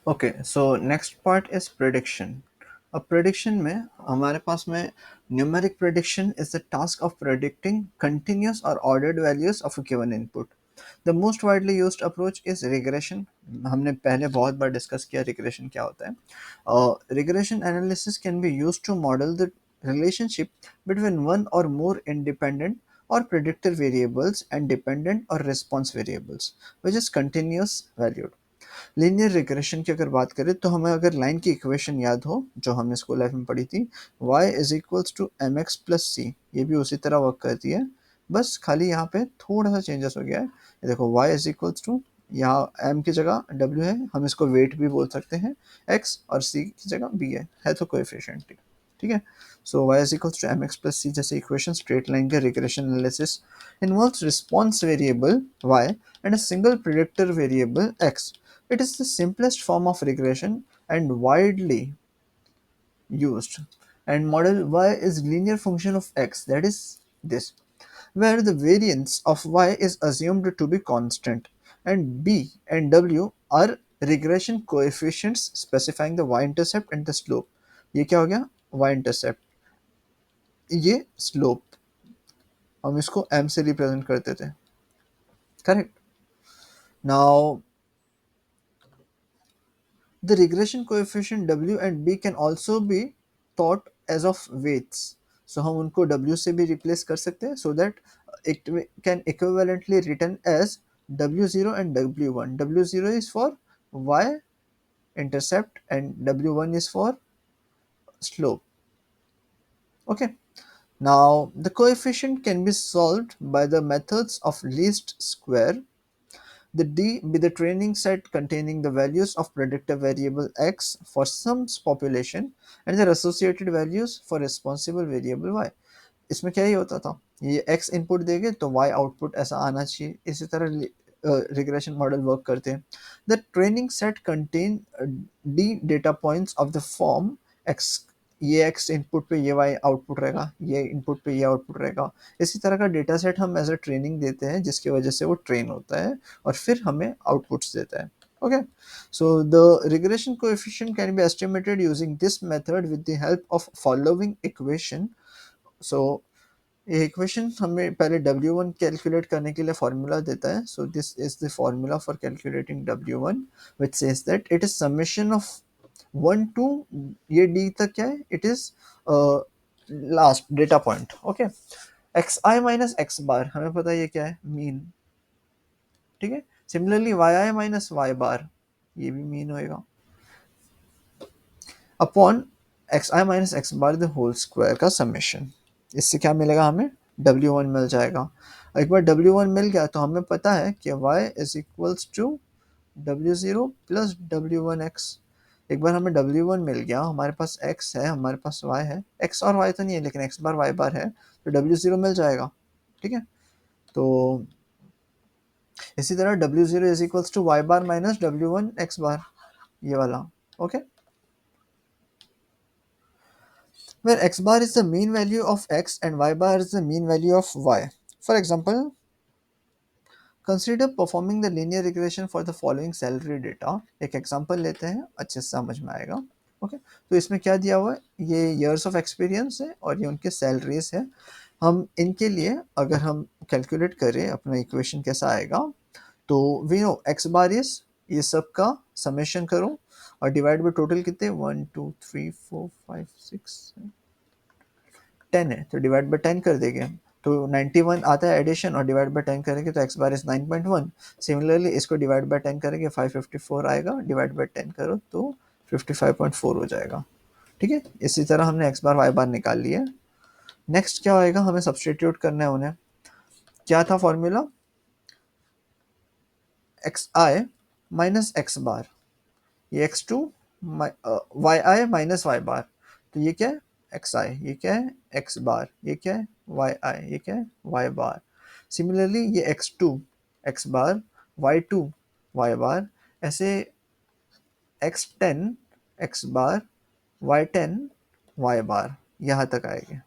Okay, so next part is prediction. अब prediction में हमारे पास में numeric prediction is the task of predicting continuous और ordered values of a given input. The most widely used approach is regression. हमने पहले बहुत बार discuss किया रिग्रेशन क्या होता है। Regression analysis can be used to model the relationship between one or more independent or predictor variables and dependent or response variables, which is continuous valued. Linear regression की अगर बात करें तो हमें अगर लाइन की इक्वेशन याद हो जो हमने स्कूल लाइफ में पढ़ी थी, y is equals to M X plus C, ये भी उसी तरह वर्क करती है, बस खाली यहाँ पे थोड़ा सा चेंजेस हो गया है। ये देखो y इज इक्वल्स टू, यहाँ m की जगह w है, हम इसको वेट भी बोल सकते हैं, x और c की जगह b है तो कोएफिशिएंट। ठीक है, so y is equals to M X plus C जैसे इक्वेशन स्ट्रेट लाइन के regression analysis involves response variable y and a single predictor variable x. It is the simplest form of regression and widely used. And model y is linear function of x, that is this, where the variance of y is assumed to be constant, and b and w are regression coefficients specifying the y-intercept and the slope. ये क्या हो गया? y-intercept, ये slope, हम इसको m से represent करते थे, correct. Now the regression coefficient W and B can also be thought as of weights. So हम उनको W से भी replace कर सकते हैं so that it can equivalently written as W0 and W1. W0 is for y intercept and W1 is for slope. Okay. Now the coefficient can be solved by the methods of least square. The D be the training set containing the values of predictor variable x for some population and their associated values for responsible variable y. इसमें क्या ही होता था, ये x input देंगे तो y output ऐसा आना चाहिए, इसी तरह रिग्रेशन मॉडल वर्क करते हैं। The training set contain d data points of the form x, ये x इनपुट पे ये y आउटपुट रहेगा, ये इनपुट पे ये आउटपुट रहेगा। इसी तरह का डेटा सेट हम एज अ ट्रेनिंग देते हैं जिसकी वजह से वो ट्रेन होता है और फिर हमें आउटपुट्स देता है। Okay, so the regression coefficient can be estimated using this method with the help of following equation. So ये इक्वेशन हमें पहले W1 कैलकुलेट करने के लिए फॉर्मूला देता है। So this is the formula for calculating W1 which says that it is summation of 1 to ये d तक क्या है, it is last data point. Okay, X I minus X bar हमें पता है ये क्या है, मीन। ठीक है, similarly Y I minus Y bar, ये भी मीन होएगा, upon X I minus X bar the whole square का समेशन। इससे क्या मिलेगा हमें, W1 मिल जाएगा। एक बार W1 मिल गया तो हमें पता है कि y is equals to W0 plus W1x। एक बार हमें W1 मिल गया, हमारे पास x है, हमारे पास y है, x और y तो नहीं है लेकिन x बार y बार है, तो W0 मिल जाएगा। ठीक है, तो इसी तरह W0 is equals to y bar minus W1 x bar, ये वाला। Okay, where x bar is the mean value of x and y bar is the mean value of y. For example, consider performing the linear regression for the following salary data. एक example लेते हैं, अच्छे से समझ में आएगा। Okay, तो इसमें क्या दिया हुआ है, ये years of experience है और ये उनके salaries है। हम इनके लिए अगर हम कैलकुलेट करें अपना इक्वेशन कैसा आएगा, तो we know X bar is, ये सब का समेशन करो और डिवाइड बाय टोटल कितने 1 2 3 4 5 6 10 है तो डिवाइड बाय 10 कर देंगे, तो 91 आता है एडिशन और डिवाइड बाय 10 करेंगे तो x बार इज 9.1। सिमिलरली इसको डिवाइड बाय 10 करेंगे 554 आएगा, डिवाइड बाय 10 करो तो 55.4 हो जाएगा। ठीक है, इसी तरह हमने x बार y बार निकाल लिया। नेक्स्ट क्या आएगा, हमें सब्सटीट्यूट करना है उन्हें। क्या था formula, x I minus X बार, ये x2 Y I minus Y बार, तो ये क्या है एक्स आई, ये क्या है एक्स बार, ये क्या है वाई आई, ये क्या है वाई बार। सिमिलरली ये x2 एक्स बार, y2 वाई बार, ऐसे x10 एक्स बार, y10 वाई बार, यहाँ तक आएंगे।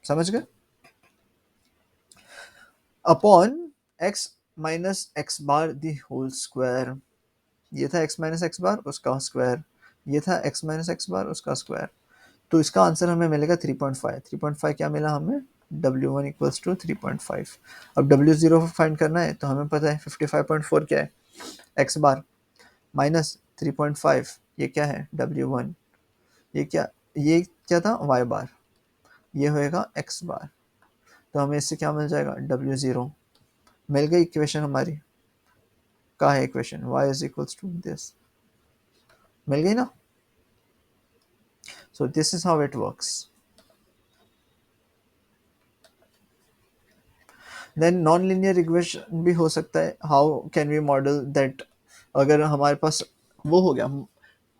समझ गए, upon x minus X bar the whole square. ये था x माइनस एक्स बार उसका स्क्वायर, ये था x माइनस एक्स बार उसका स्क्वायर। तो इसका आंसर हमें मिलेगा 3.5। 3.5 क्या मिला हमें, W1 इक्वल्स टू 3.5। अब W0 फाइंड करना है तो हमें पता है 55.4 क्या है, x बार माइनस 3.5 ये क्या है W1, ये क्या था y बार, ये होएगा x बार। तो हमें इससे क्या मिल जाएगा, W0 मिल गई इक्वेशन हमारी। कहाँ है equation, y is equals to this, मिल गई ना। So this is how it works. Then non linear regression भी हो सकता है, how can we model that. अगर हमारे पास वो हो गया,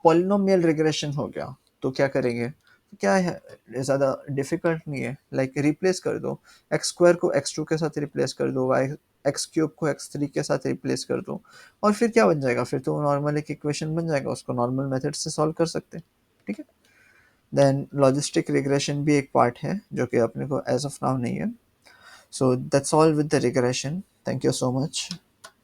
पॉलिनोमियल रिग्रेशन हो गया, तो क्या करेंगे, तो क्या है, ज़्यादा डिफिकल्ट नहीं है, लाइक रिप्लेस कर दो, एक्स स्क्वायर को एक्स टू के साथ रिप्लेस कर दो, वाई एक्स क्यूब को एक्स थ्री के साथ रिप्लेस कर दो, और फिर क्या बन जाएगा, फिर तो नॉर्मल एक इक्वेशन बन जाएगा, उसको नॉर्मल मेथड से सॉल्व कर सकते हैं। ठीक है। देन लॉजिस्टिक रिग्रेशन भी एक पार्ट है जो कि अपने को एज ऑफ नाउ नहीं है। So that's all with the regression. Thank you so much.